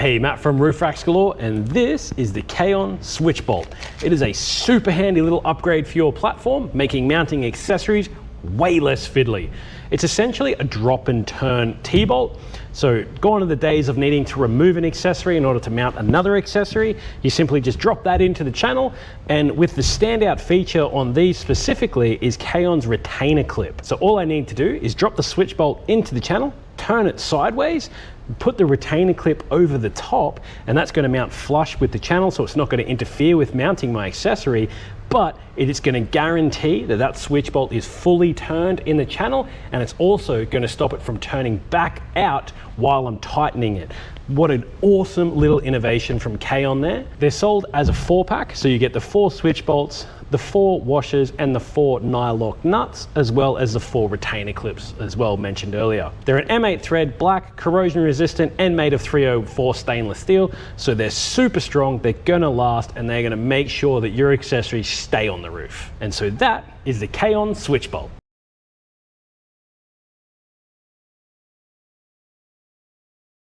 Hey, Matt from Roof Racks Galore, and this is the Kaon SwitchBolt. It is a super handy little upgrade for your platform, making mounting accessories way less fiddly. It's essentially a drop and turn T-bolt. So gone are the days of needing to remove an accessory in order to mount another accessory. You simply just drop that into the channel, and with the standout feature on these specifically is Kaon's retainer clip. So all I need to do is drop the switch bolt into the channel, turn it sideways, put the retainer clip over the top, and that's going to mount flush with the channel, so it's not going to interfere with mounting my accessory, but it is going to guarantee that that switch bolt is fully turned in the channel, and it's also going to stop it from turning back out while I'm tightening it. What an awesome little innovation from Kaon there. They're sold as a 4-pack, so you get the 4 switch bolts, the 4 washers, and the 4 nylock nuts, as well as the 4 retainer clips as well mentioned earlier. They're an M8 thread, black, corrosion resistant, and made of 304 stainless steel, so they're super strong, they're gonna last, and they're gonna make sure that your accessories stay on the roof. And so that is the Kaon SwitchBolt.